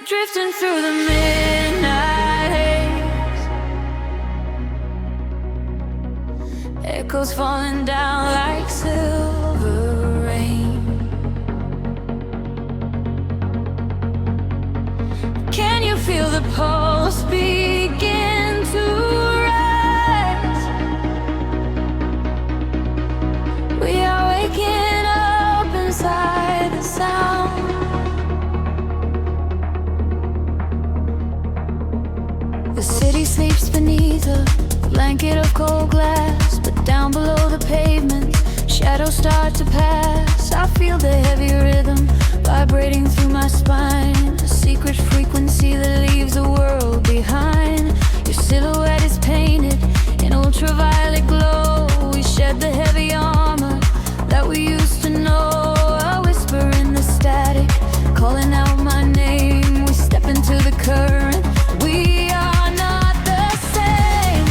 drifting through the midnight haze. Echoes falling down like silver rain. Can you feel the pulse begin to rise? We are waking up inside the sound. The city sleeps beneath a blanket of cold glass, but down below the pavement, shadows start to pass. I feel the heavy rhythm vibrating through my spine, a secret frequency that leaves the world behind. Your silhouette is painted in ultraviolet glow. We shed the heavy armor that we used to know. A whisper in the static, calling out my name. We step into the current. We are not the same.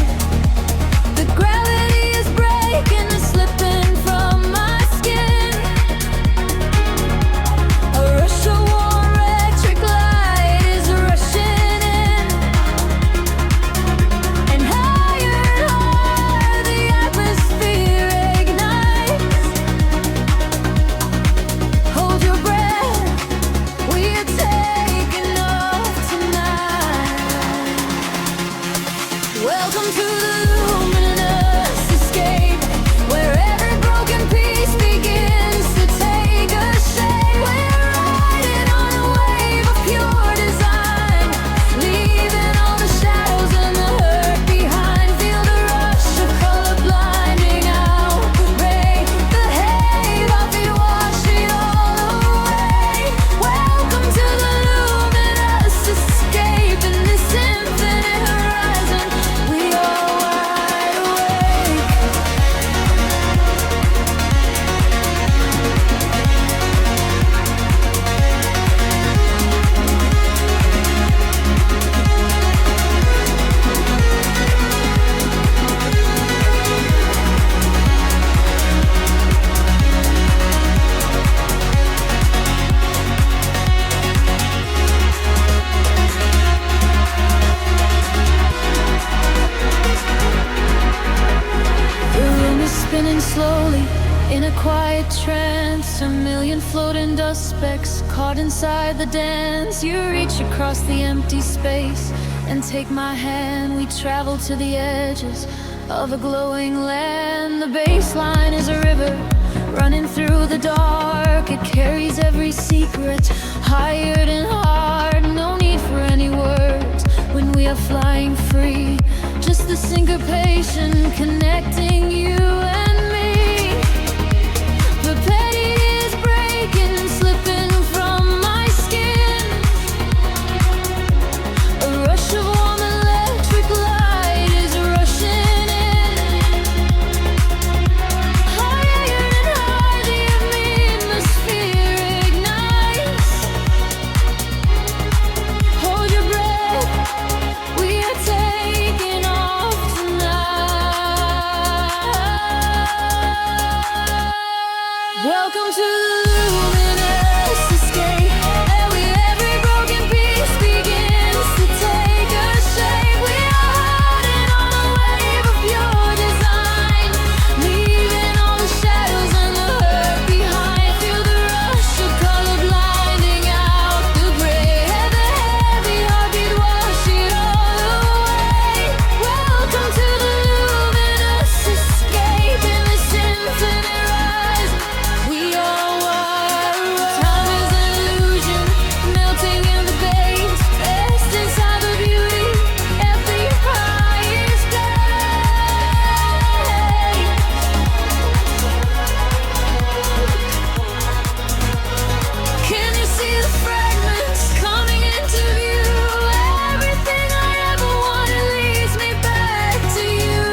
The gravity is breaking and slipping from my skin. A rush of warm electric light is rushing in, and higher the atmosphere ignites. Hold your breath, we are taking off tonight. Welcome to the luminous escape, where every broken piece begins to take a shape. We're riding on a wave of pure design, leaving all the shadows and the hurt behind. Feel the rush of color blinding out the gray. The haze, our feet wash it all away. Welcome to the luminous escape, in this infinite horizon we are wide awake. The room is spinning slowly in a quiet trance. A million floating dust specks caught inside the dance. You reach across the empty space and take my hand. We travel to the edges of a glowing land. The baseline is a river running through the dark. It carries every secret, hired and hard. No need for any words when we are flying free. Just the syncopation connecting you and me. The petty is breaking and slipping from my skin. A rush of warm electric light is rushing in. Higher and higher the atmosphere ignites. Hold your breath, we are taking off tonight. Welcome to the luminous escape, where every broken piece begins to take a shape. We are riding on a wave of pure design, leaving all the shadows and the hurt behind. Feel the rush of color blinding out the gray. The heavy heartbeat wash it all away. Welcome to the luminous escape, in this infinite rise we are wide awake. Time is an illusion, melting in the base, rest inside the beauty at the highest place. Can you see the fragments coming into view? Everything I ever wanted leads me back to you.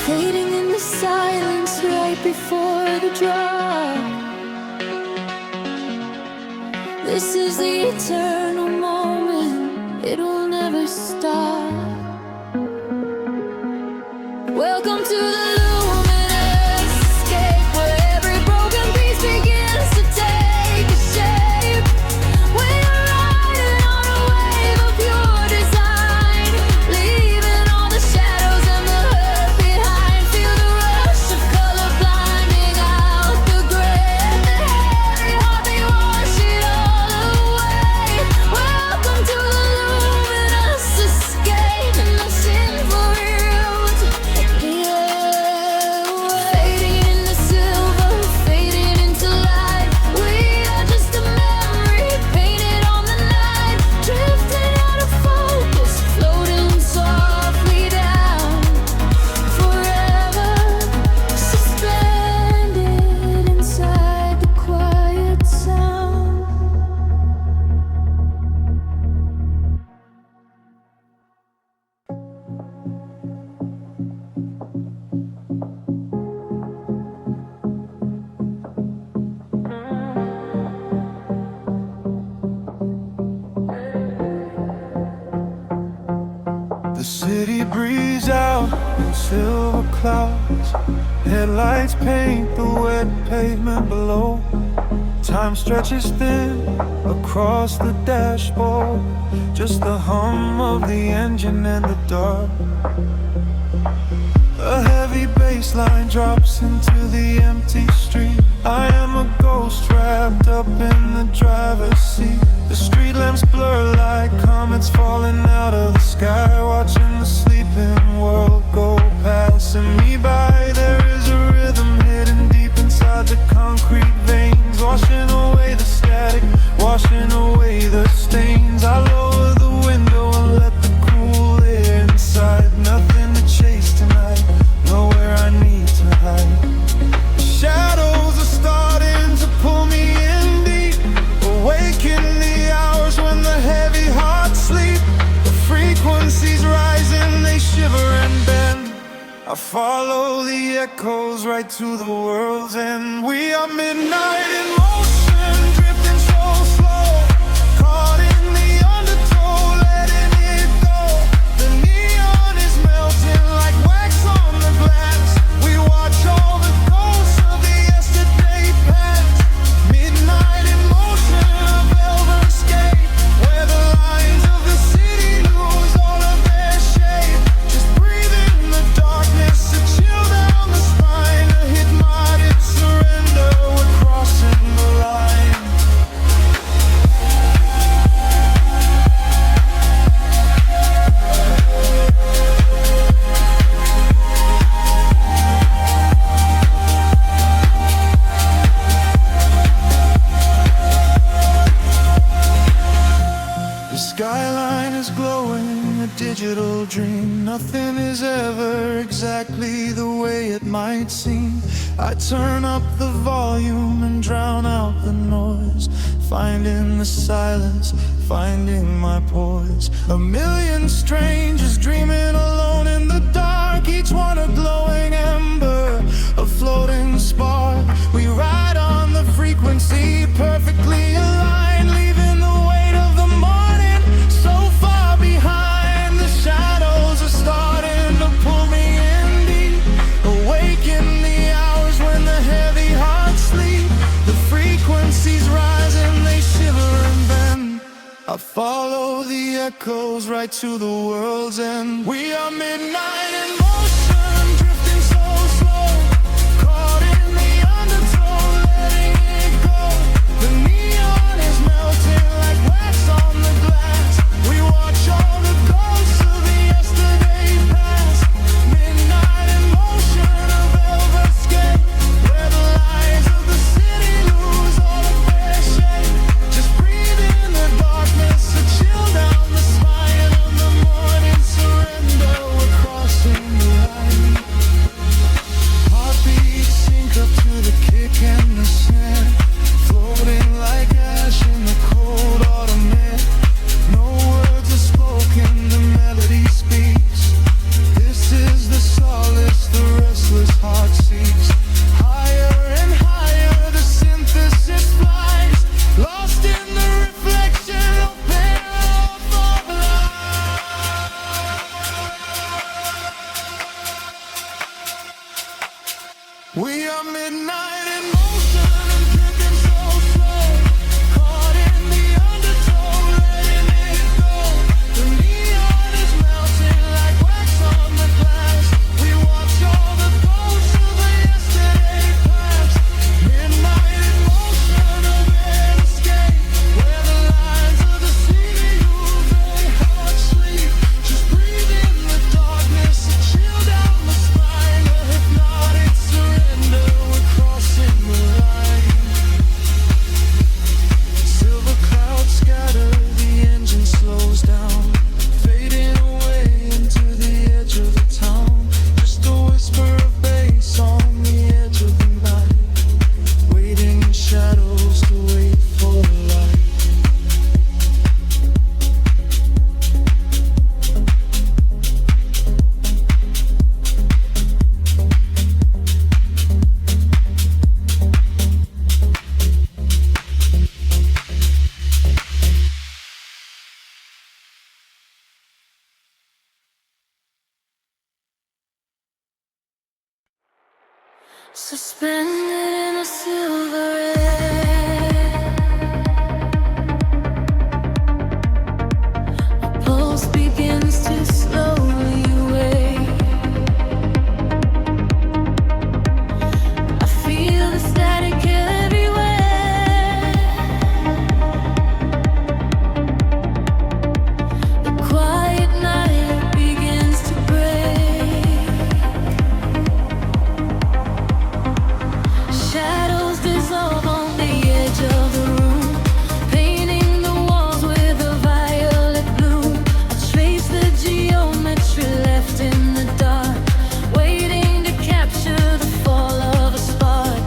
Fading in the silence right before the drop. This is the eternal moment, it will never stop. Welcome to the luminous escape. lines. Headlights paint the wet pavement below. Time stretches thin across the dashboard. Just the hum of the engine in the dark. A heavy bass line drops into the empty street. I am a ghost trapped up in the driver's seat. The street lamps blur like comets falling out of the sky. Watching the sleeping world go passing me by. There is a rhythm hidden deep inside the concrete veins, washing away the static, washing away the stains. I lower the window and let the cool air inside. Nothing to chase tonight, nowhere I need to hide. The shadows are starting to pull me in deep, awaken the hours when the heavy hearts sleep. The frequencies rising, they shiver and bend. I follow the echoes right to the world's end. We are midnight in motion, drifting so slow, caught in the undertow, letting it go. The neon is melting like wax on the glass. We watch all the ghosts of the yesterday past. Midnight in motion, a velvet escape, where the lines of the city lose all of their shape. Just breathe in the darkness, a chill down the spine, a hypnotic surrender. We're crossing the line. The skyline is glowing, a digital dream. Nothing is ever exactly the way it might seem. I turn up the volume and drown out the noise, finding the silence, finding my poise. A million strangers dreaming alone in the dark, each one a glowing ember, a floating spark. We ride on the frequency, perfectly aligned, leaving the weight of the morning so far behind. The shadows are starting to pull me in deep, awaken the hours when the heavy hearts sleep. The frequencies rise and they shiver and bend. I follow the echoes right to the world's end. We are midnight in motion, drifting so slow, caught in the undertow, letting it go. The neon is melting like wax on the glass. We watch all the ghosts of the yesterday past. Midnight in motion, a velvet escape, where the lights of the city lose all of their shape. Just breathe in the darkness, a chill down the spine of the morning surrender. We're crossing the line. Heartbeats sync up to the kick and the snare, floating like ash in the cold autumn air. No words are spoken, the melody speaks. This is the solace the restless heart seeks. Higher and higher the synthesis flies, lost in the reflection of paradise. We are midnight in motion, drifting so slow, caught in the undertow, letting it go. The neon is melting like wax on the glass. We watch all the ghosts of the yesterday past. Midnight in motion, a red escape, where the lines of the city lose their heart sleep. Just breathe in the darkness, a chill down the spine, a hypnotic surrender. We're crossing the line. suspended in a silver air. My pulse begins to slowly wake. I feel the static everywhere. The quiet night begins to break. Shadows dissolve on the edge of the room, painting the walls with a violet bloom. I trace the geometry left in the dark, waiting to capture the fall of a spark.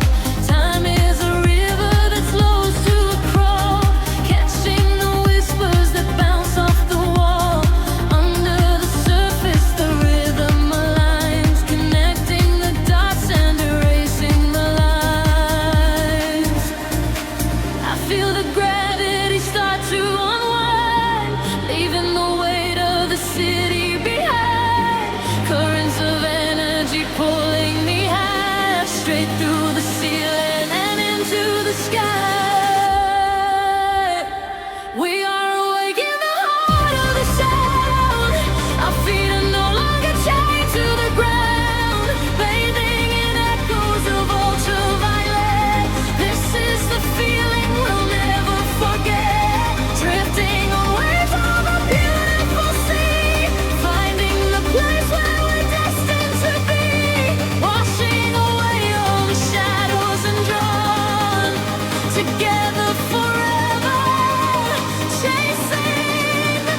Time is a river that slows to a crawl, catching the whispers that bounce off the wall. Under the surface, the rhythm aligns, connecting the dots and erasing the lines. I feel the gravity start to unwind, leaving the weight of the city behind. Currents of energy pulling me high, straight through the ceiling and into the sky. We are awake in the heart of the sound. Our feet are no longer chained to the ground, bathing in echoes of ultraviolet. This is the feeling we'll never forget. Drifting on waves of a beautiful sea, finding the place where we're destined to be. Washing away all the shadows and drawn together forever, chasing the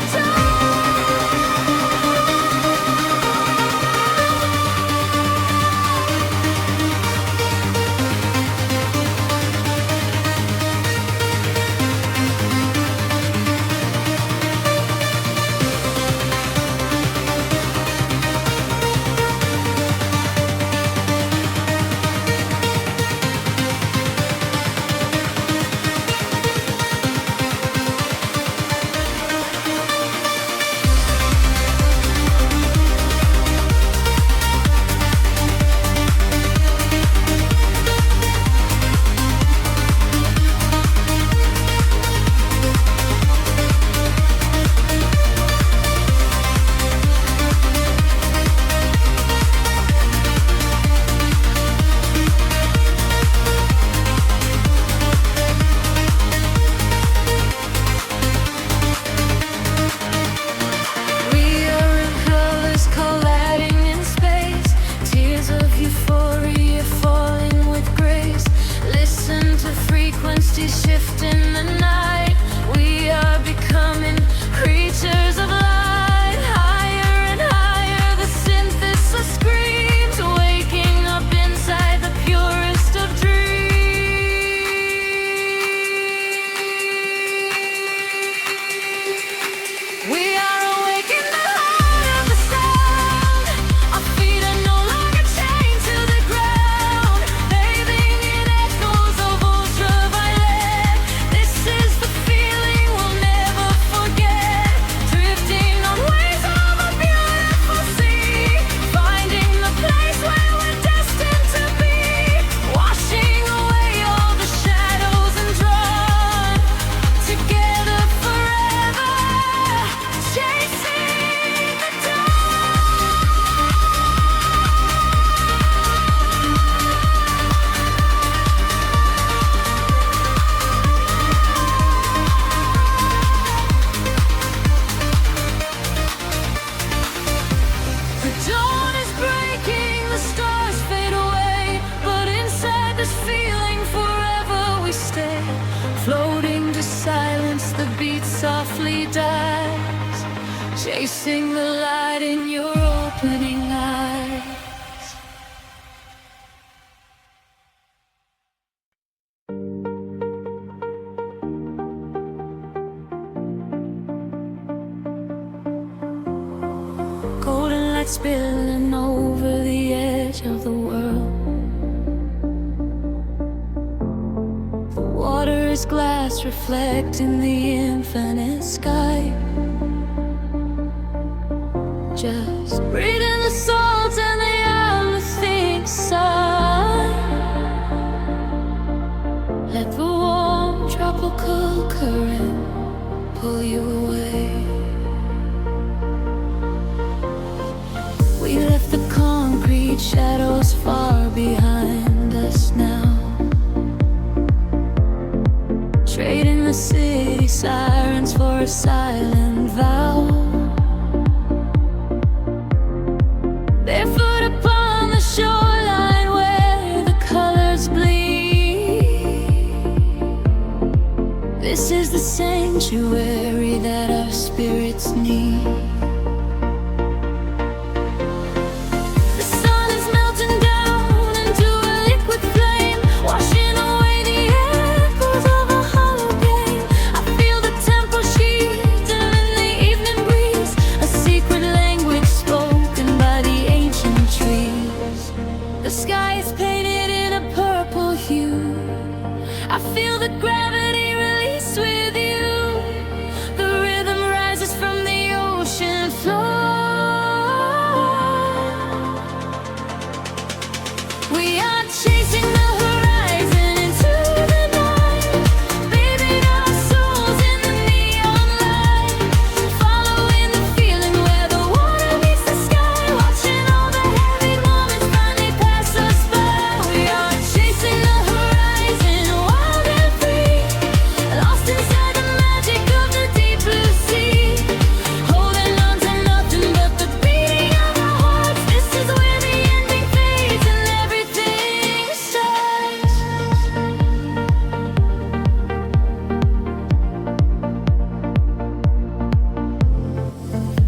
We are in colors colliding in space, tears of euphoria falling with grace. Listen to frequencies shift in the night. We are becoming creatures of light. Higher and higher, the synthesis screams, waking up inside the purest of dreams. We are awake in the heart of the sound. Our feet are no longer chained to the ground, bathing in echoes of ultraviolet. This is the feeling we'll never forget. Drifting on waves of a beautiful sea, finding the place where we're destined to be. Washing away all the shadows and drawn together forever, chasing the The dawn is breaking, the stars fade away, but inside this feeling forever we stay. Floating to silence, the beat softly dies, chasing the light in your opening eyes. Golden light spilling over the edge of the world. The water is glass reflecting the infinite sky. Just breathe in the salt and the everything inside. a silent vow. Barefoot upon the shoreline where the colors bleed. This is the sanctuary that our spirits need. I feel the gravity release with you. The rhythm rises from the ocean floor. We are chasing the horizon into the night, bathing our souls in the neon light, following the feeling where the water meets the sky, watching all the heavy moments finally pass us by. We are chasing the horizon, wild and free, lost inside the magic of the deep blue sea, holding on to nothing but the beating of our hearts. This is where the ending fades and everything starts.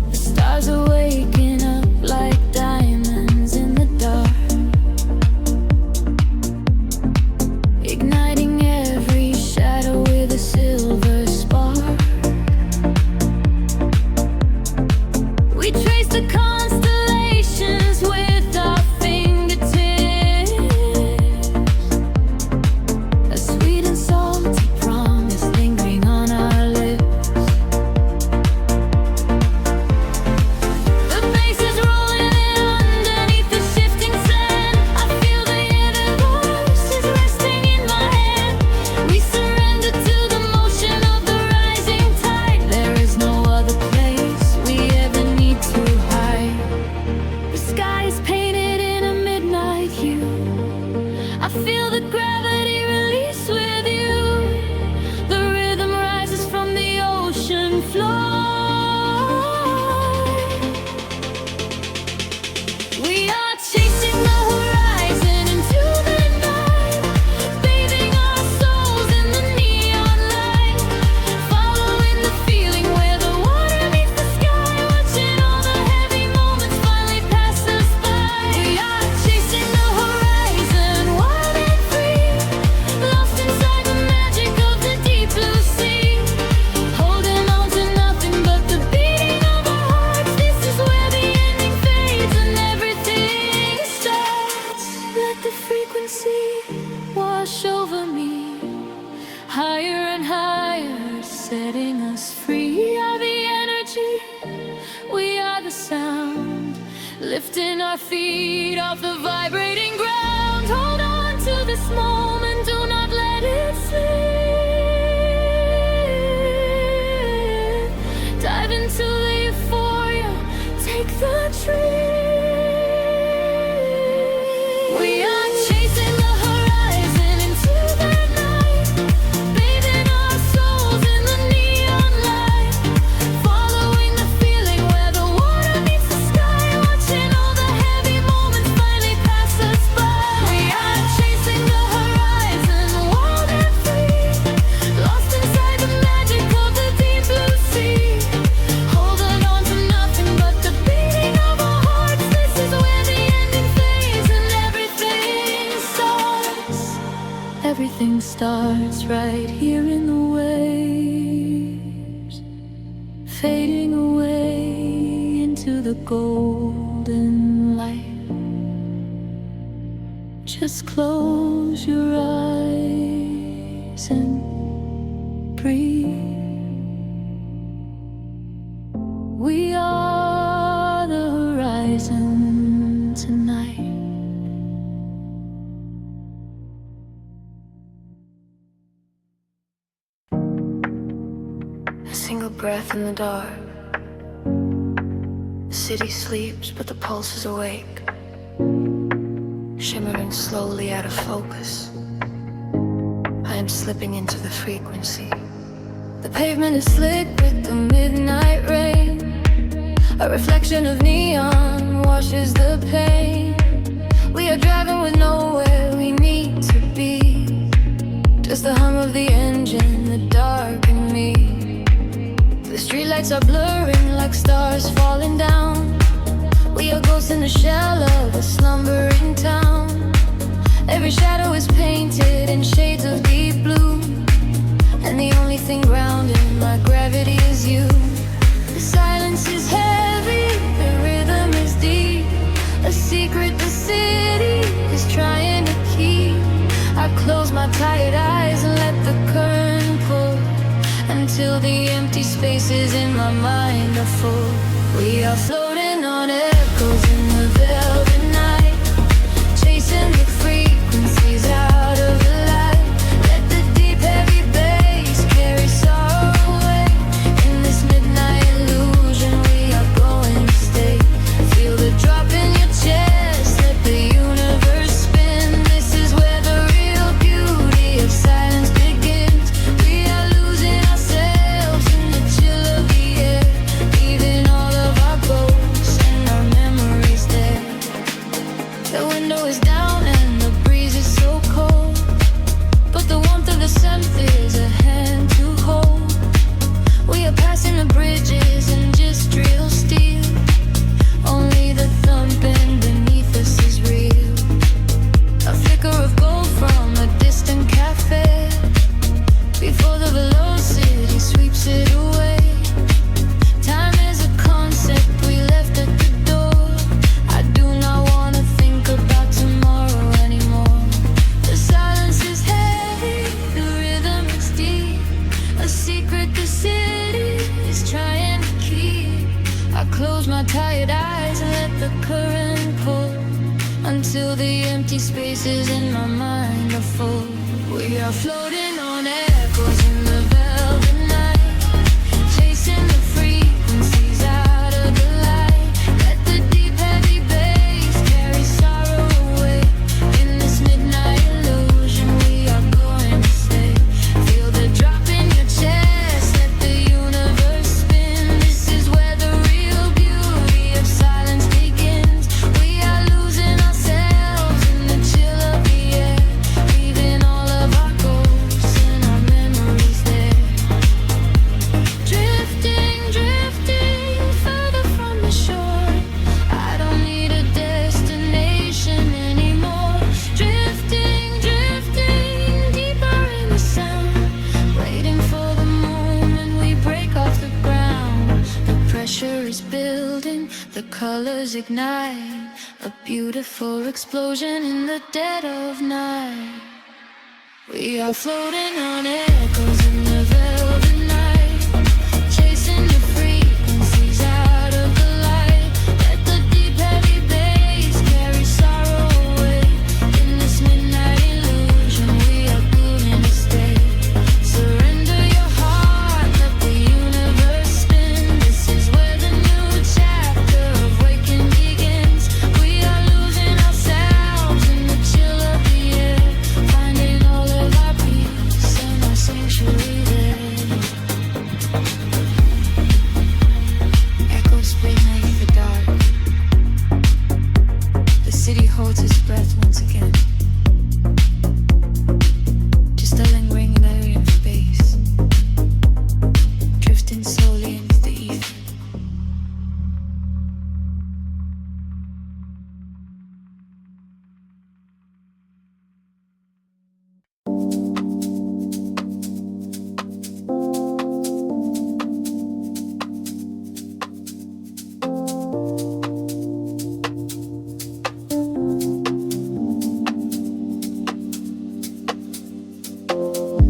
The stars are waking up like diamonds in the dark, igniting every shadow with a silver spark. We trace the constellations with our fingertips, a sweet and salty promise lingering on our lips. The bass is rolling in underneath the shifting sand. I feel the universe is resting in my hand. We surrender to the motion of the rising tide. There is no other place we ever need to hide. The sky is painted in a midnight hue. I feel the gravity release with you. The rhythm rises from the ocean floor. We are chasing the horizon into the night, bathing our souls in the neon light, following the feeling where the water meets the sky, watching all the heavy moments finally pass us by. We are chasing the horizon, wild and free, lost inside the magic of the deep blue sea, holding on to nothing but the beating of our hearts. This is where the ending fades and everything starts. Let the frequency wash over me, higher and higher, setting us free. We are the energy, we are the sound, lifting our feet off the vibrating ground. Hold on to this moment, do not let it slip. Dive into the euphoria, take the trip. We are chasing the horizon into the night, bathing our souls in the neon light, following the feeling where the water meets the sky, watching all the heavy moments finally pass us by. We are chasing the horizon, wild and free, lost inside the magic of the deep blue sea, holding on to nothing but the beating of our hearts. This is where the ending fades and everything starts. Everything starts right here in the waves, fading away into the golden light. Just close your eyes and breathe. We are the horizon tonight. A single breath in the dark. The city sleeps, but the pulse is awake, shimmering slowly out of focus. I am slipping into the frequency, The pavement is slick with the midnight rain. A reflection of neon washes the pain. We are driving with nowhere we need to be. Just the hum of the engine, the dark and me. The streetlights are blurring like stars falling down. We are ghosts in the shell of a slumbering town. Every shadow is painted in shades of deep blue, and the only thing grounding my gravity is you. The silence is heavy, the rhythm is deep. A secret the city is trying to keep. I close my tired eyes and let the current pull until the empty spaces in my mind are full. We are floating on echoes in the velvet night, chasing the frequencies out of the light. Let the deep heavy bass carry sorrow away. In this midnight illusion we are going to stay. Feel the drop in your chest, let the universe spin. This is where the real beauty of silence begins. We are losing ourselves in the chill of the air, leaving all of our ghosts and our memories there. The window is down and the breeze is so cold, but the warmth of the scent is a hand to hold. We are passing the bridges and just real steel. Only the thumping beneath us is real. A flicker of gold from a distant cafe before the velocity sweeps it away. Time is a concept we left at the door. I do not want to think about tomorrow anymore. The silence is heavy, the rhythm is deep. A secret the city is trying to keep. I close my tired eyes and let the current pull until the empty spaces in my mind are full. We are floating on echoes in the velvet night, chasing the frequencies out of the light. Let the deep heavy bass carry sorrow away. In this midnight illusion we are going to stay. Feel the drop in your chest, let the universe spin. This is where the real beauty of silence begins. We are losing ourselves in the chill of the air, leaving all of our ghosts and our memories there. Drifting, drifting further from the shore. I don't need a destination anymore. Drifting, drifting deeper in the sound, waiting for the moment we break off the ground. The pressure is building, the colors ignite, a beautiful explosion in the dead of night. We are floating on echoes in the velvet night, chasing the frequencies out of the light. Let the deep heavy bass carry sorrow away. In this midnight illusion we are going to stay. Surrender your heart, let the universe spin. This is where the new chapter of waking begins. We are losing ourselves in the chill of the air, finding all of our peace and our sanctuary there. Echoes spring like the dark. The city holds its breath once again. Just a lingering layer of space, drifting slowly into the ether.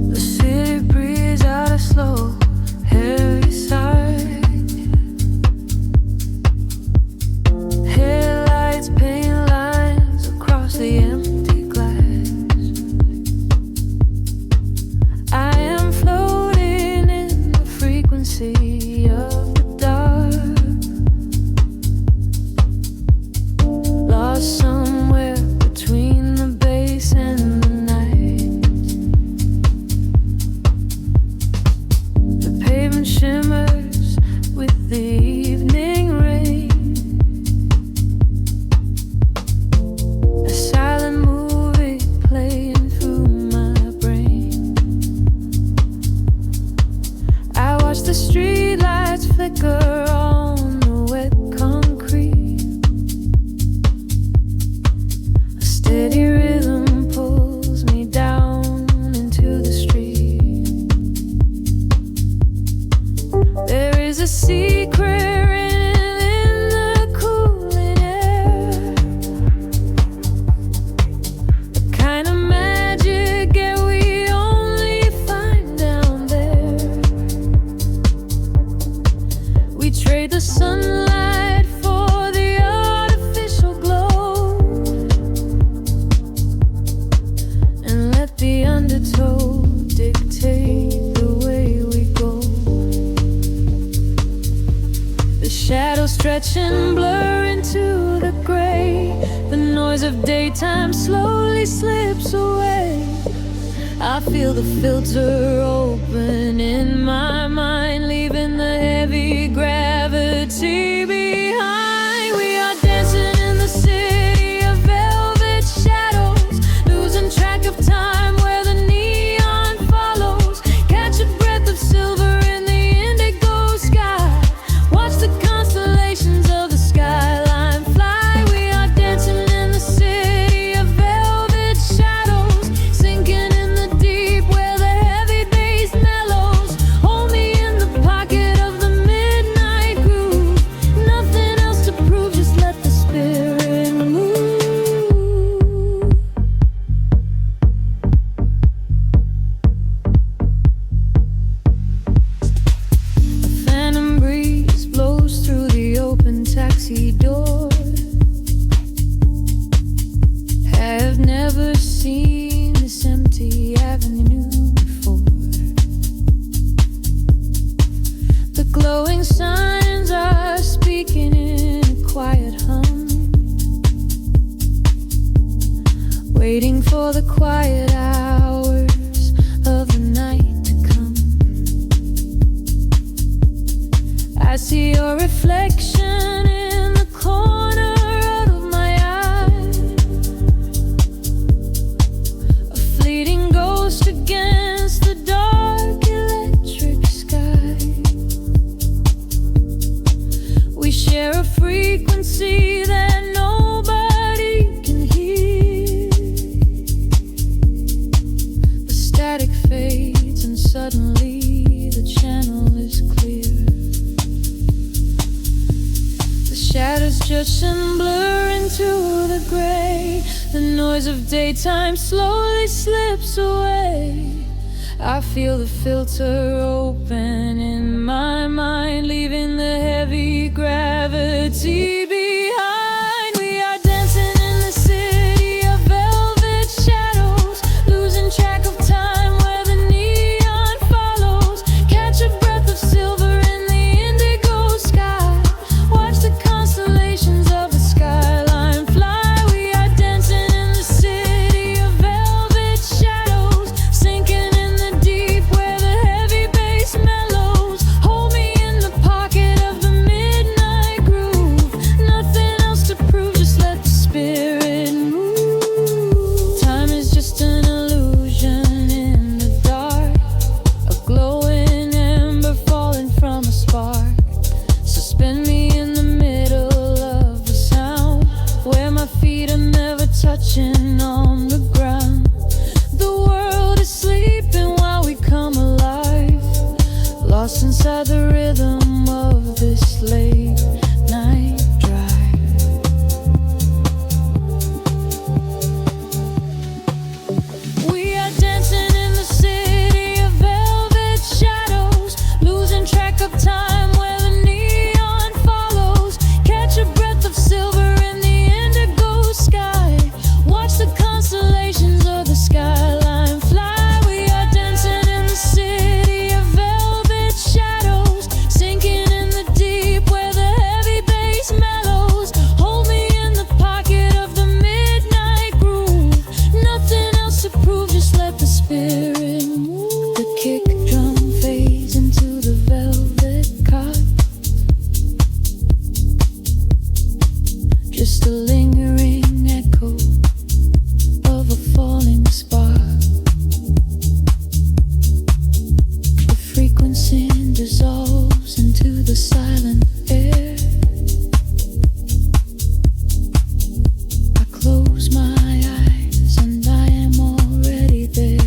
The city breathes out a slow, heavy sigh. Headlights paint lines across the empty glass. I am floating in the frequency of the dark, lost somewhere between the bass and the night. stretch and blur into the gray. The noise of daytime slowly slips away. I feel the filter open in my mind, leaving the heavy gravity behind. We are dancing in the city of velvet shadows, losing track of time where the neon follows. Catch a breath of silver in the indigo sky. Watch the constellations of the skyline fly. We are dancing in the city of velvet shadows, sinking in the deep where the heavy bass mellows. Hold me in the pocket of the midnight groove. Nothing else to prove, just let the spirit move. A phantom breeze blows through the open taxi door. Have never seen this empty avenue before. The glowing signs are speaking in a quiet hum, waiting for the quiet hours of the night to come. I see your reflection in the corner of my eye, a fleeting ghost against the dark electric sky. We share a frequency that nobody can hear. The static fades and suddenly the channel is clear. The shadows just and blur into the gray. The noise of daytime slowly slips away. I feel the filter open in my mind, leaving the heavy gravity behind. We are dancing in the city of velvet shadows, losing track of time where the neon follows. Catch a breath of silver in the indigo sky. Watch the constellations of the skyline fly. We are dancing in the city of velvet shadows, sinking in the deep where the heavy bass mellows. Hold me in the pocket of the midnight groove. Nothing else to prove, just let the spirit move. Time is just an illusion in the dark, a glowing ember falling from a spark. Suspend me in the middle of the sound, where my feet are never touching on the ground. The world is sleeping while we come alive, lost inside the rhythm of this late night drive. We are dancing in the city of velvet shadows, losing track of time where the neon follows. Catch a breath of silver in the indigo sky. Watch the constellations of the skyline fly. We are dancing in the city of velvet shadows, sinking in the deep where the heavy bass mellows. Hold me in the pocket of the midnight groove. Nothing else to prove, just let the spirit move. The kick drum fades into the velvet cot, just a lingering echo of a falling spark. The frequency dissolves into the silent air. I close my eyes and I am already there.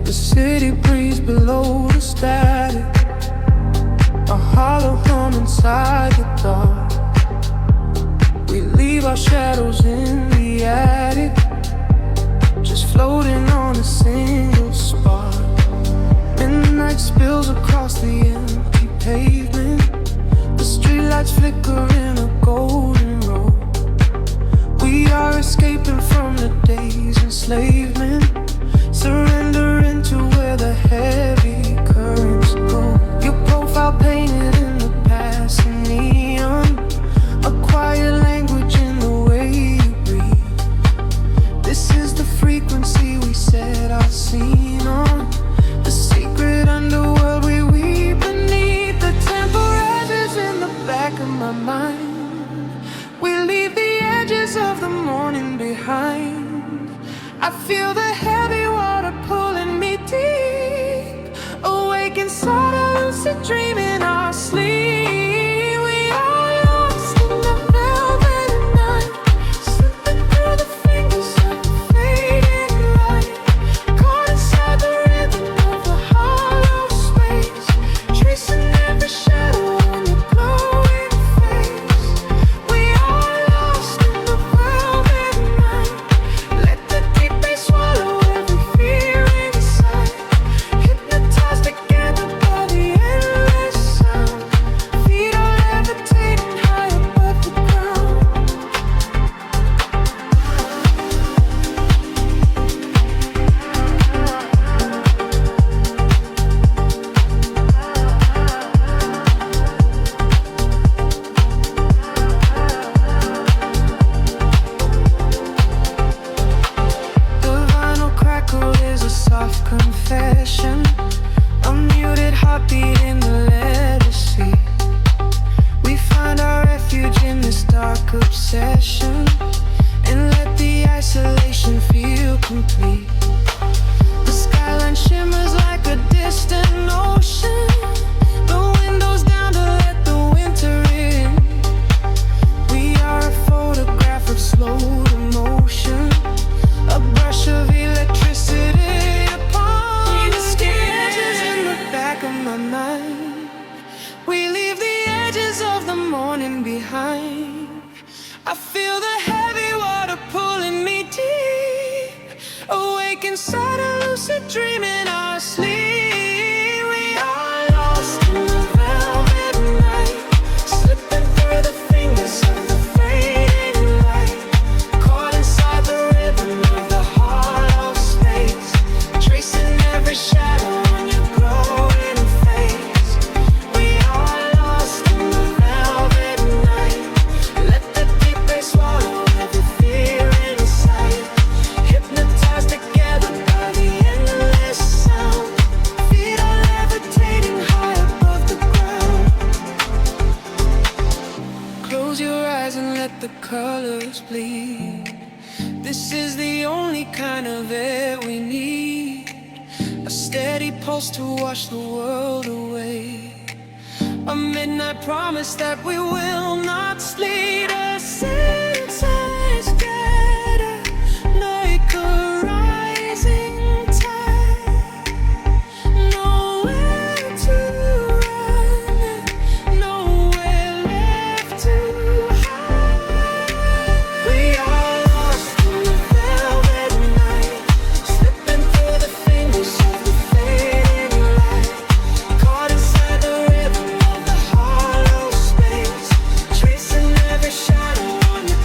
The city breeze below the static, hollow hum inside the dark. We leave our shadows in the attic, just floating on a single spark. Midnight spills across the empty pavement. The streetlights flicker in a golden row. We are escaping from the day's enslavement, surrendering to where the heavy currents go. Your profile painted in the passing neon, a quiet language in the way you breathe. This is the frequency we set our scene on, the secret underworld we weave beneath. The tempo rises in the back of my mind. We leave the edges of the morning behind. I feel the heavy water pulling me deep, awake inside a lucid dream in our sleep. We are lost in the velvet night, slipping through the fingers of the fading light, caught inside the rhythm of the hollow space, tracing every shadow on your glowing face. We are lost in the velvet night. Let the deep bass swallow every fear inside, hypnotized together by the endless sound. Feet are levitating high above the ground. The vinyl crackle is a soft confession, a muted heartbeat in the letter C. We find our refuge in this dark obsession, and let the isolation feel complete. The skyline shimmers like a distant ocean, the windows down to let the winter in. We are a photograph of slow emotion, a brush of electricity upon the sketches in the back of my mind. We leave the edges of the morning behind. I feel the heavy water pulling me deep, awake inside a lucid dream in our sleep. We are lost in the velvet night, slipping through the fingers of the fading light, caught inside the rhythm of the hollow space, tracing every shadow on your glowing face. We are lost in the velvet night. Let the deep bass swallow every fear inside, hypnotized together by the endless sound. Feet are levitating high above the ground. Close your eyes and let the colors bleed. This is the only kind of air we need, a steady pulse to wash the world away, a midnight promise that we will not sleep. A senses gather like a rising tide, nowhere to run, nowhere left to hide. We are lost in the velvet night, slipping through the fingers of the fading light, caught inside the rhythm of the hollow space, tracing every shadow on your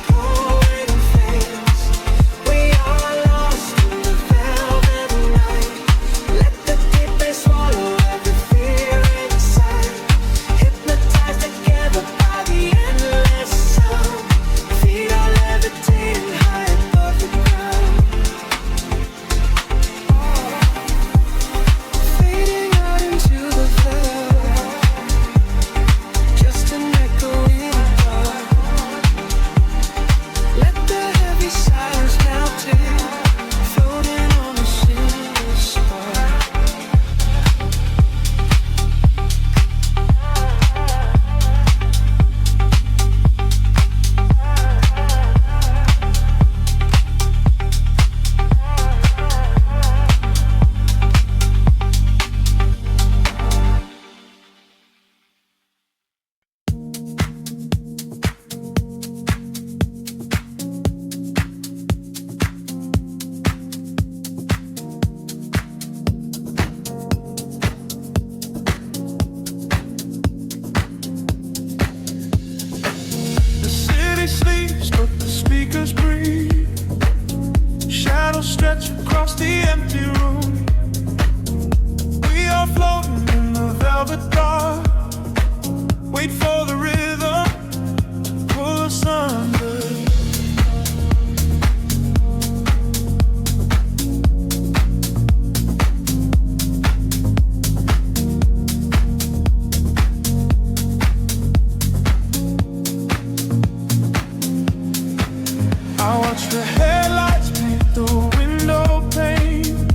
I watch the headlights paint the window pane,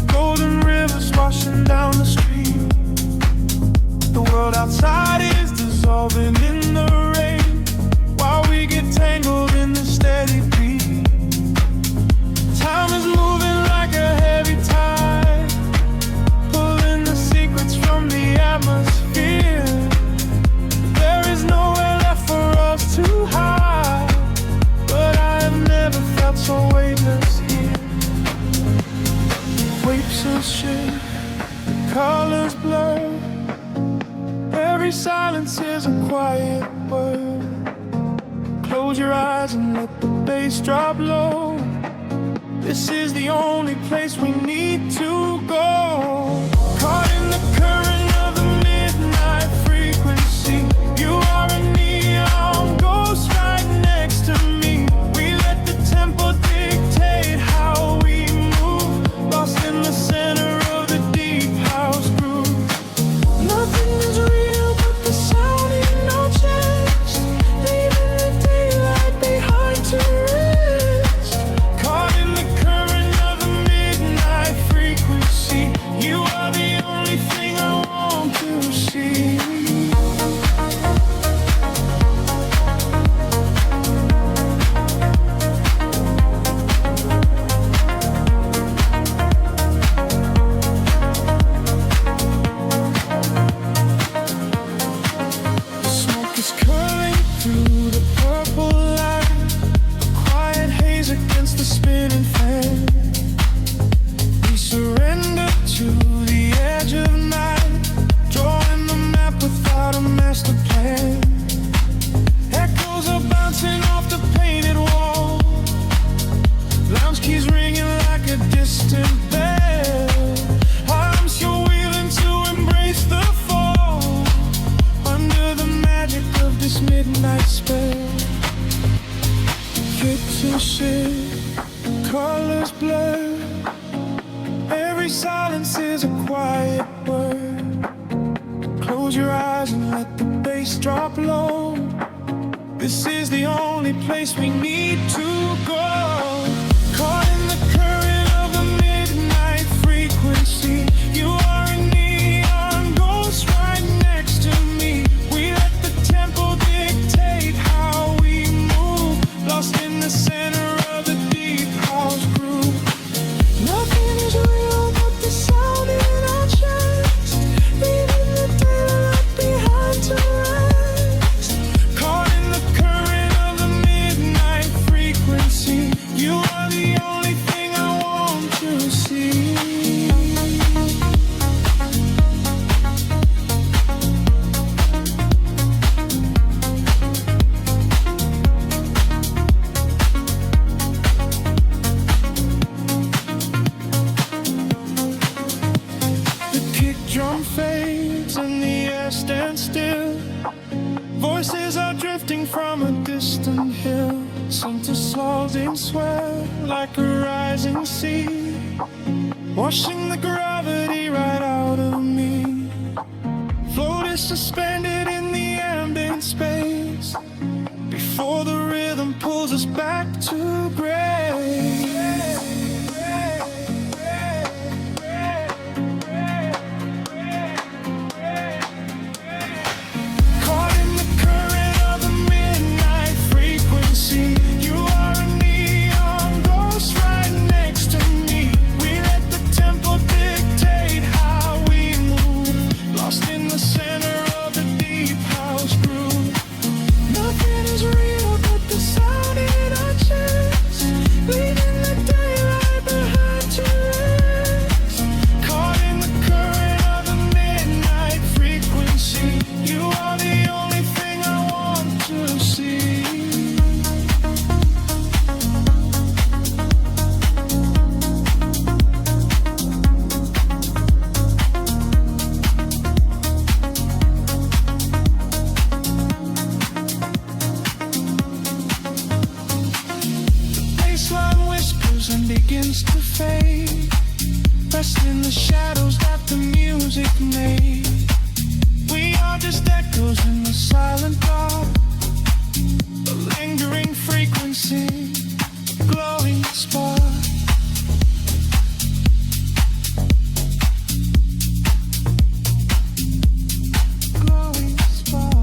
golden rivers washing down the street. The world outside is dissolving in the rain, while we get tangled in the steady beat. Time is moving like a heavy tide, pulling the secrets from the atmosphere. There is nowhere left for us to hide, but I have never felt so weightless here. Waves of shade, colors blur, every silence is a quiet word. Close your eyes and let the bass drop low. This is the only place we need to go. Caught in the current of the midnight frequency. You are a neon ghost right next to me. We let the tempo dictate how we move, lost in the center of the deep house groove. Nothing is real but the sound in our chest, leaving the daylight behind to rest. Caught in the current of the midnight frequency. You are the only thing I want to see. The smoke is curling through the purple light, a quiet haze against the spinning fan. We surrender to the edge of night, drawing the map without a master plan. Echoes are bouncing off the painted wall, lounge keys ringing like a distant bell. Arms you're wheeling to embrace the fall, under the magic of this midnight spell. Picture shift, colors blur, every silence is a quiet word. Close your eyes and let the bass drop low. This is the only place we need to go. Caught in the current of the midnight frequency. You are a neon ghost right next to me. We let the tempo dictate how we move, lost in the center of the deep house groove. Nothing is real but the sound in our chest, leaving the daylight behind to rest. Caught in the current of the midnight frequency. You are the only thing I want to see. The kick drum fades and the air stands still. Voices are drifting from a distant hill, seem to slow and swell like a rising sea, washing the gravity right out of me. Float is suspended in the ambient space, before the rhythm pulls us back to grace. Caught in the current of the midnight frequency. You are a neon ghost right next to me. We let the tempo dictate how we move, lost in the center of the deep house groove. Nothing is real but the sound in our chest, leaving the daylight behind to rest. Caught in the current of the midnight frequency. You are the only thing I want to see. Baseline whispers and begins to fade, rest in the shadows that the music made. We are just echoes in the silent dark, a lingering frequency, glowing spark. Glowing spark.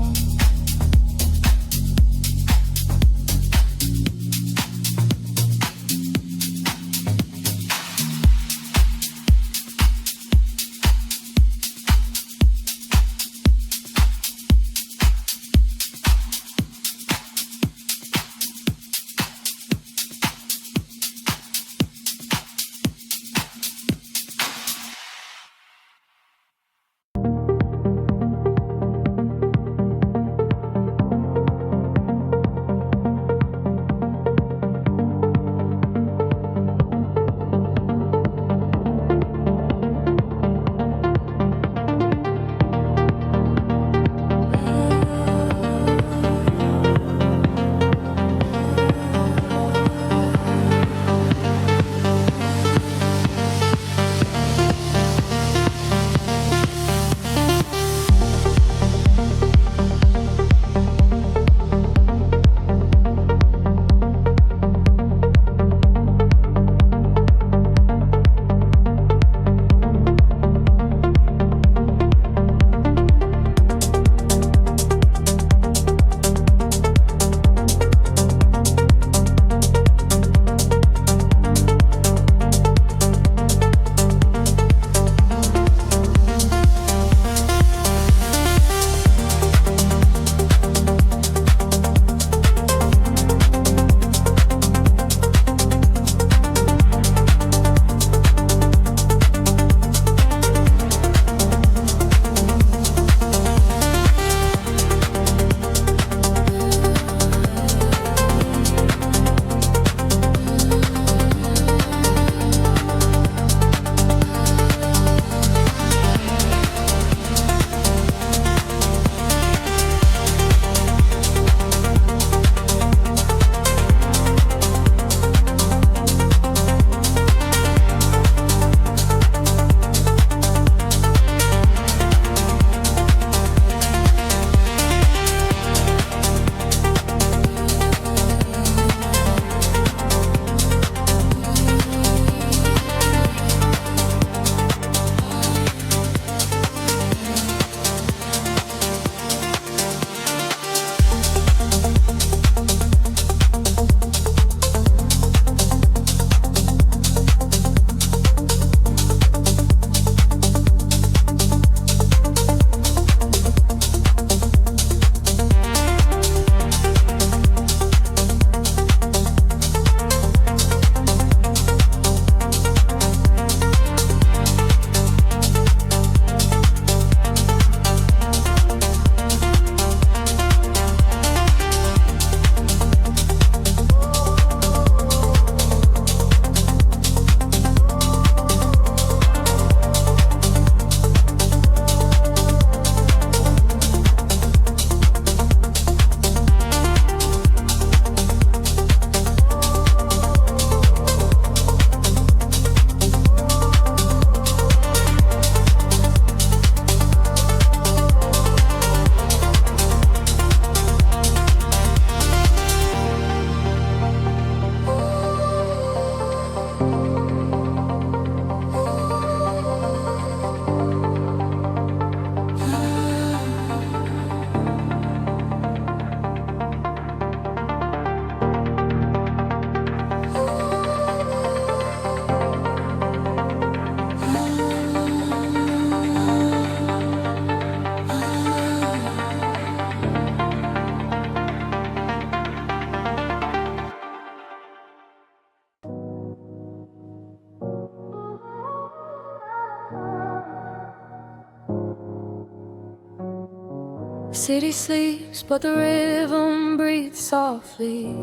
City sleeps, but the rhythm breathes softly.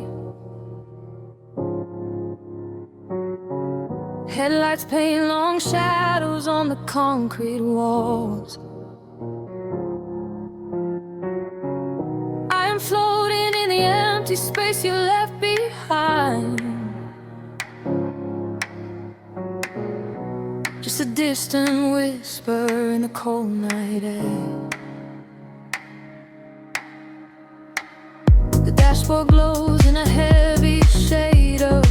Headlights paint long shadows on the concrete walls. I am floating in the empty space you left behind. Just a distant whisper in the cold night air. The dashboard glows in a heavy shade of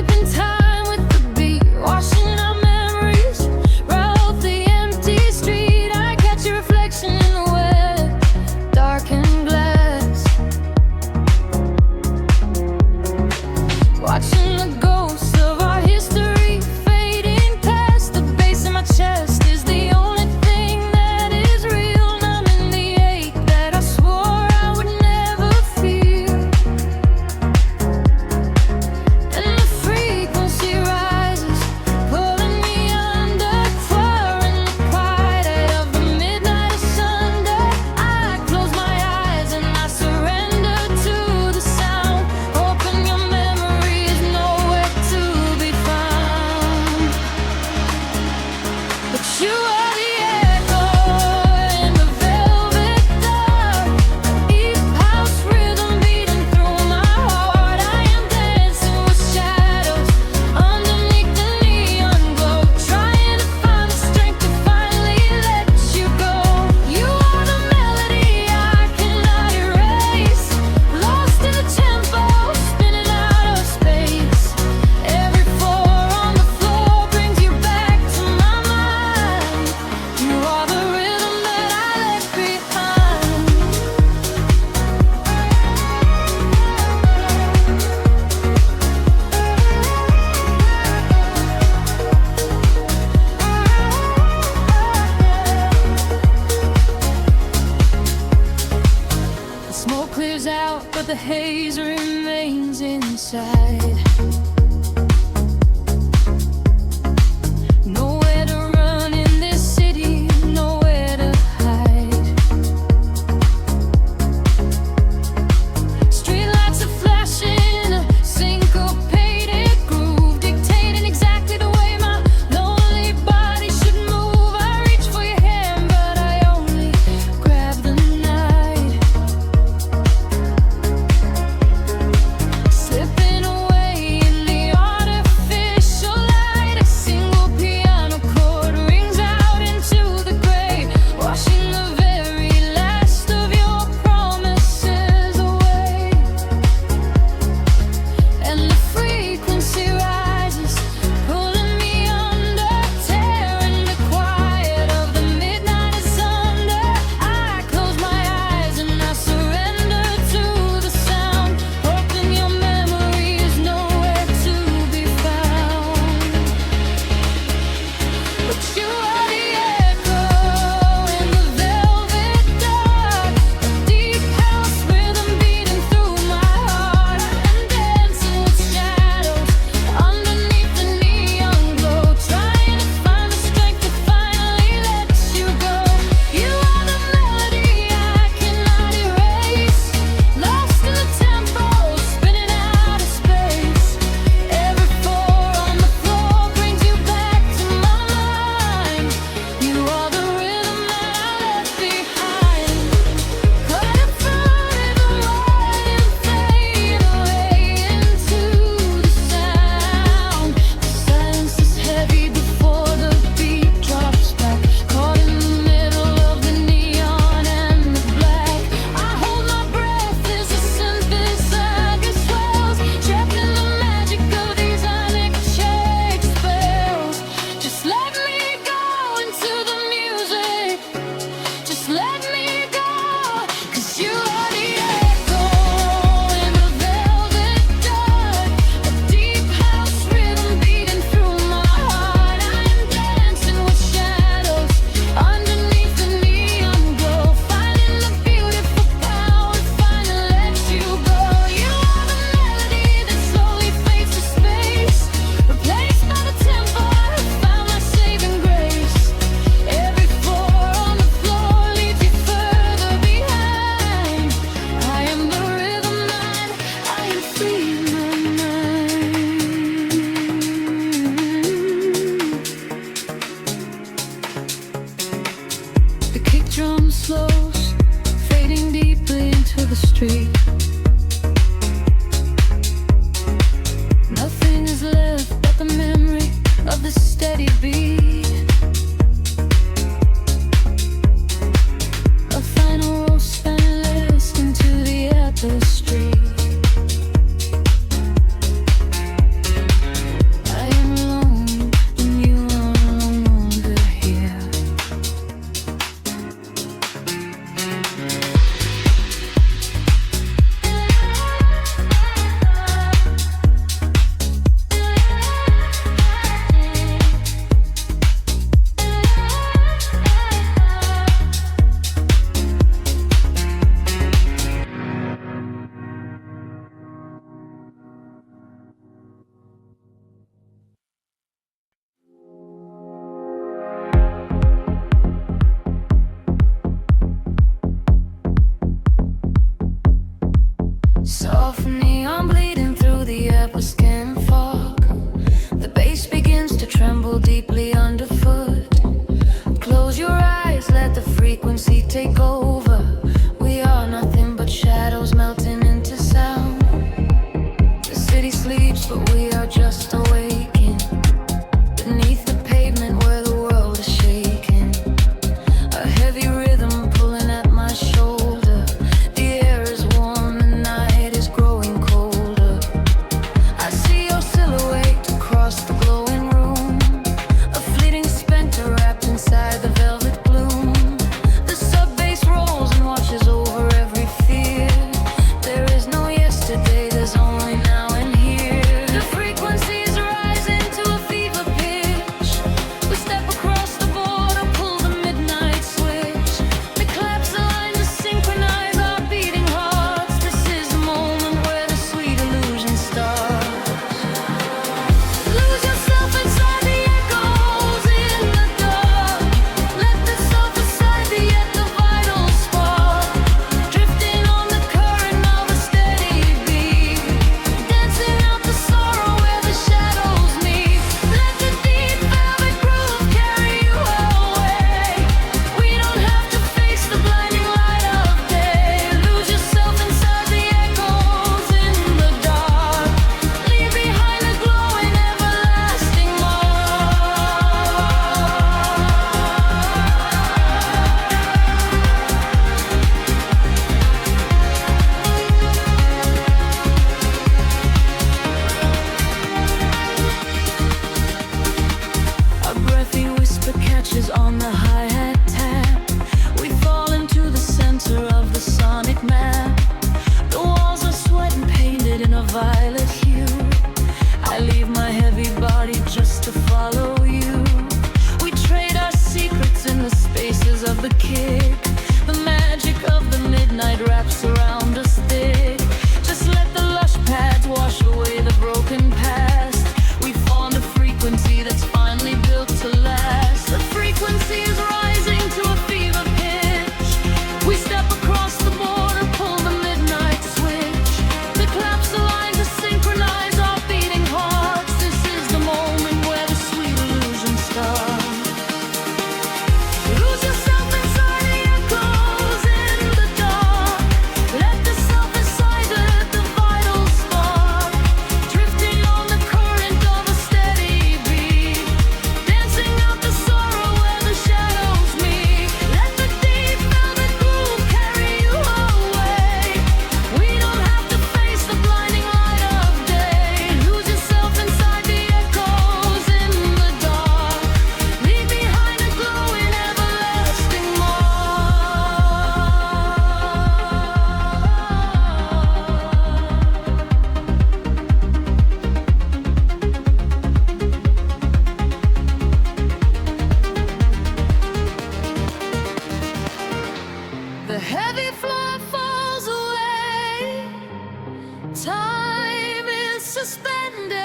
skipping time with the beat, washing our memories right off the empty street. I catch your reflection in the wet, darkened glass, watching the ghosts of our history fading past. The bass in my chest is the only thing that is real, numbing the ache that I swore I would never feel. And the frequency with skin fog. The bass begins to tremble deeply underfoot. Close your eyes, let the frequency take over. We are nothing but shadows melting into sound. The city sleeps, but we are just awaking beneath the pavement where the world is shaking. A heavy rhythm pulling at my shoulder. The air is warm, the night is growing colder. I see your silhouette across the glowing room, a fleeting specter wrapped inside the velvet gloom. The sub-bass rolls and watches over every fear. There is no yesterday, there's only now and here. The frequencies rise into a fever pitch. We step across the border, pull the midnight switch. The claps align to synchronize our beating hearts. This is the moment where the sweet illusion starts. Lose yourself inside the echoes in the dark. Let the self aside to get the vital spark. Drifting on the current of a steady beat. Dancing out the sorrow where the shadows meet. Let the deep velvet groove carry you away. We don't have to face the blinding light of day. Lose yourself inside the echoes in the dark. Leave behind a glowing everlasting A breathy whisper catches on the hi-hat tap. We fall into the center of the sonic map. The walls are sweat and painted in a violet hue. I leave my heavy body just to follow you. We trade our secrets in the spaces of the kick. The magic of the midnight wraps around us thick. Just let the lush pads wash away the broken past. We fall into frequency that's finally built to last. The frequency is rising to a fever pitch. We step across the border, pull the midnight switch. The claps align to synchronize our beating hearts. This is the moment where the sweet illusion starts. Lose yourself inside the echoes in the dark. Let the self aside to hit the vital spark. Drifting on the current of a steady beat. Dancing out the sorrow where the shadows meet. Let the deep velvet groove carry you away. We don't have to face the blinding light of day. Lose yourself inside the echoes in the dark. Leave behind a glowing everlasting mark. The heavy floor falls away. Time is suspended.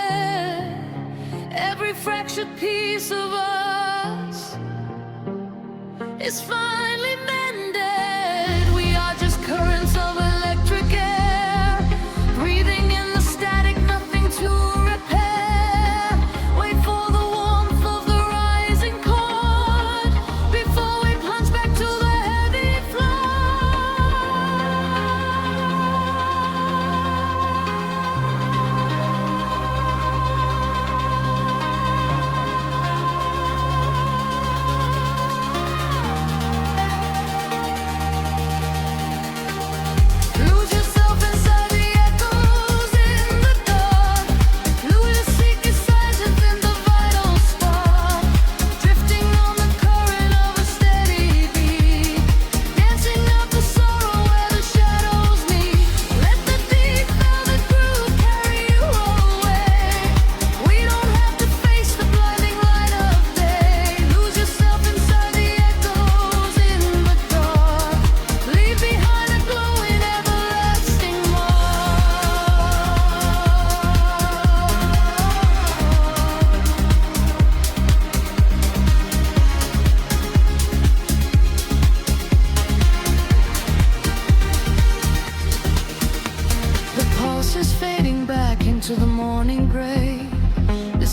Every fractured piece of us is finally mended. We are just currents of electric air, breathing in the static, nothing to repair. Wait for the warmth of the rising chord before we plunge back to the heavy floor.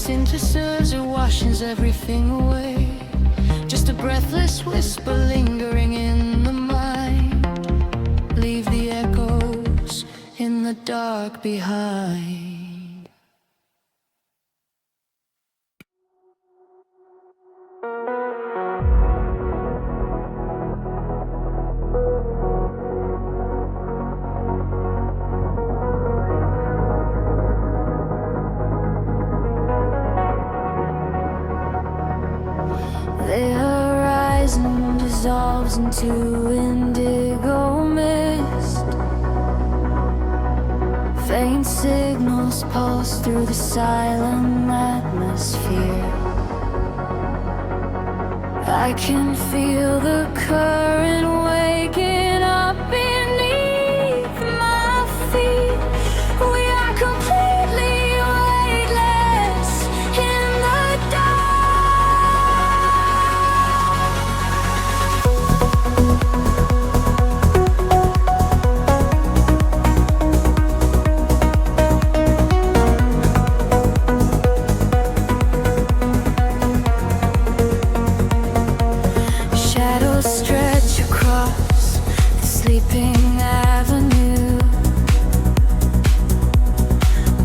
photosynthesis, it washes everything away. Just a breathless whisper lingering in the mind. Leave the echoes in the dark behind. The horizon dissolves into indigo mist. Faint signals pulse through the silent atmosphere. I can feel the current waking up beneath my feet. We are completely weightless in the dark. Shadows stretch across the sleeping avenue,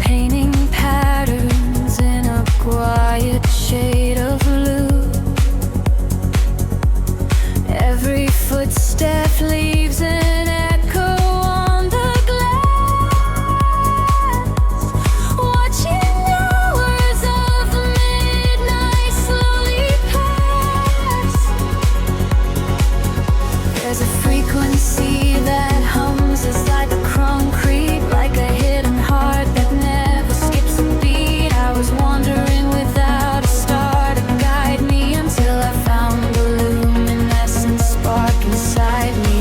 painting patterns in a quiet shade of blue. Every footstep leaves an echo on the glass. Watching hours of the midnight slowly pass. There's a frequency that hums inside the concrete, like a hidden heart that never skips a beat. I was wandering without a star to guide me until I found the luminescent spark inside me.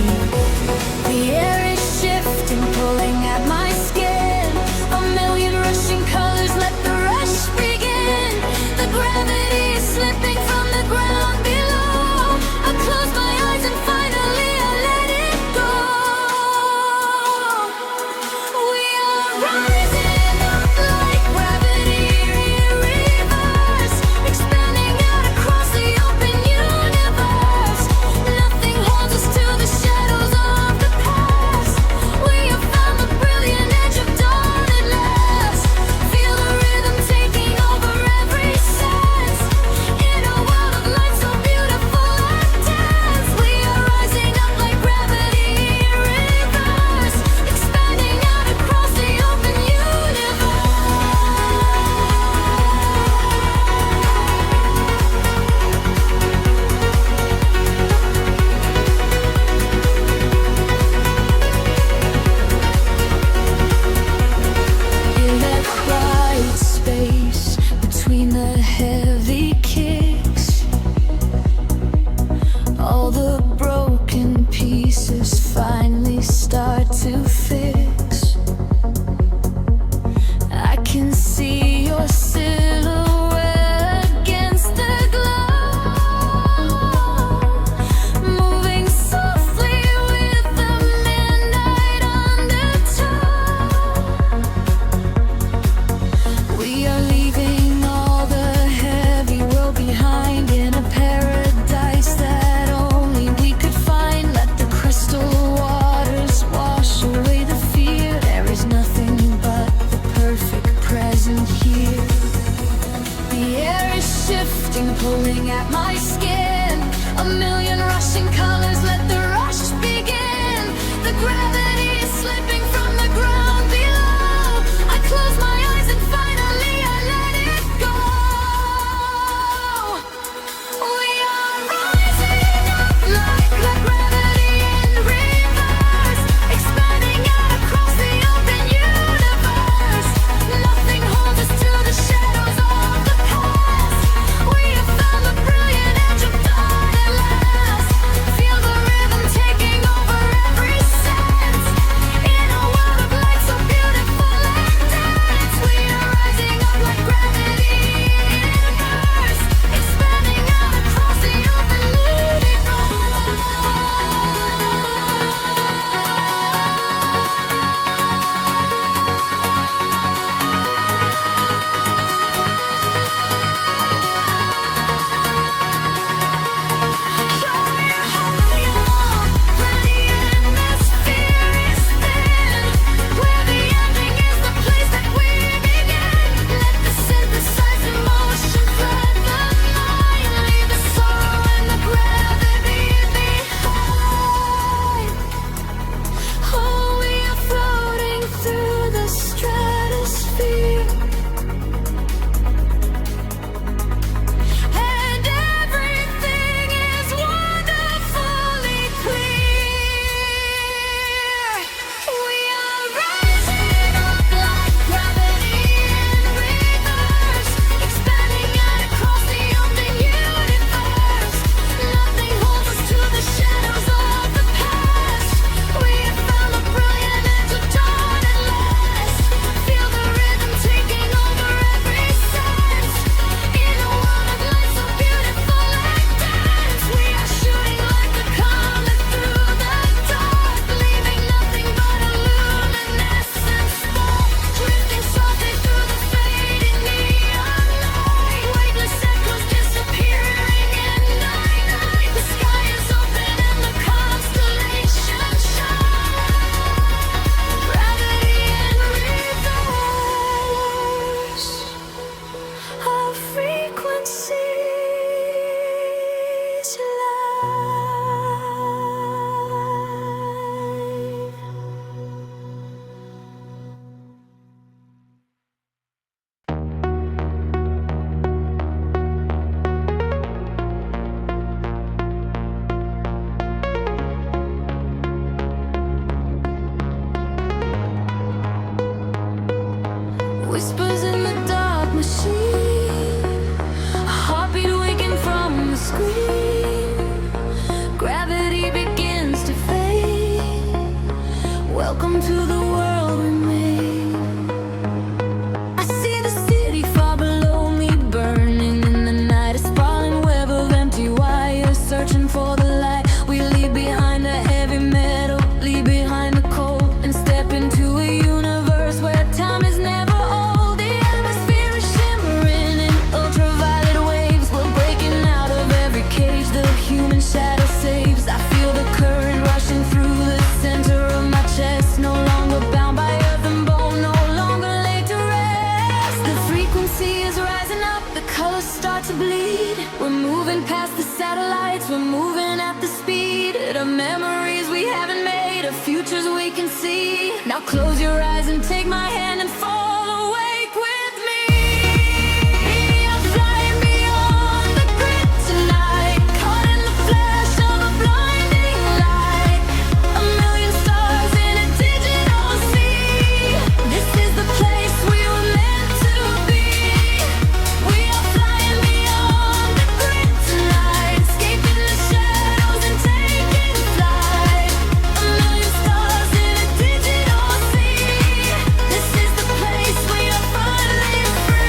The air is shifting, pulling at my skin. A million rushing colors, let the rush begin. The gravity is slipping from the ground below. I close my eyes and finally I let it go. We are rising up like gravity in reverse, expanding out across the open universe. Nothing holds us to the shadows of the past. We have found the brilliant edge of dawn at last. Feel the rhythm taking over every sense. In a world of light so beautiful and dense, we are rising up like gravity in reverse, expanding out across the open universe. In that quiet space between the heavy kicks, all the broken pieces finally start to fix. I can see your silhouette against the glow, moving softly with the midnight undertow. We are leaving all the heavy world behind in a paradise that only we could find. Let the crystal waters wash away the fear. There is nothing but the perfect present here. The air is shifting, pulling at my skin. A million rushing colors, let the rush begin. The gravity is slipping from the ground below. I close my eyes and finally I let it go. We are rising up like gravity in reverse, expanding out across the open universe. Nothing holds us to the shadows of the past. We have found the brilliant edge of dawn at last. Feel the rhythm taking over every sense. Whispers in the dark machine, a heartbeat waking from the screen. Gravity begins to fade. Welcome to the world we made. I see the city far below me, burning in the night. A sprawling web of empty wires, searching for the light. We leave behind the heavy metal, leave behind the cold, and step into a universe where time is never. Shadow saves. I feel the current rushing through the center of my chest. No longer bound by earth and bone, no longer laid to rest. The frequency is rising up, the colors start to bleed. We're moving past the satellites, we're moving at the speed of memories we haven't made, of futures we can see. Now close your eyes and take my hand and fall awake with me. I'm flying beyond the grid tonight, caught in the flash of a blinding light. A million stars in a digital sea. This is the place we were meant to be. We are flying beyond the grid tonight, escaping the shadows and taking flight. A million stars in a digital sea. This is the place we are finally free.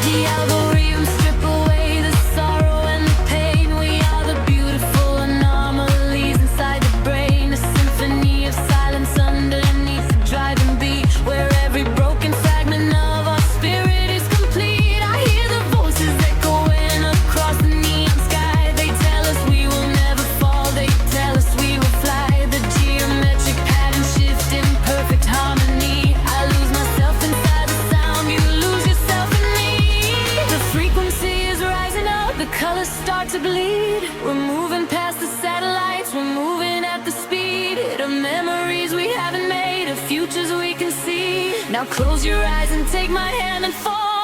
The algorithms strip away the sorrow and the pain. We are the beautiful anomalies inside the brain, a symphony of silence underneath the driving beat, where every broken fragment of our spirit is complete. I hear the voices echoing across the neon sky. They tell us we will never fall, they tell us we will fly. The geometric pattern shift in perfect harmony. I lose myself inside the sound, you lose yourself in me. The frequency is rising up, the colors start to bleed. We're moving past the satellites, we're moving at the speed of memories we haven't made, of futures we can see. Now close your eyes and take my hand and fall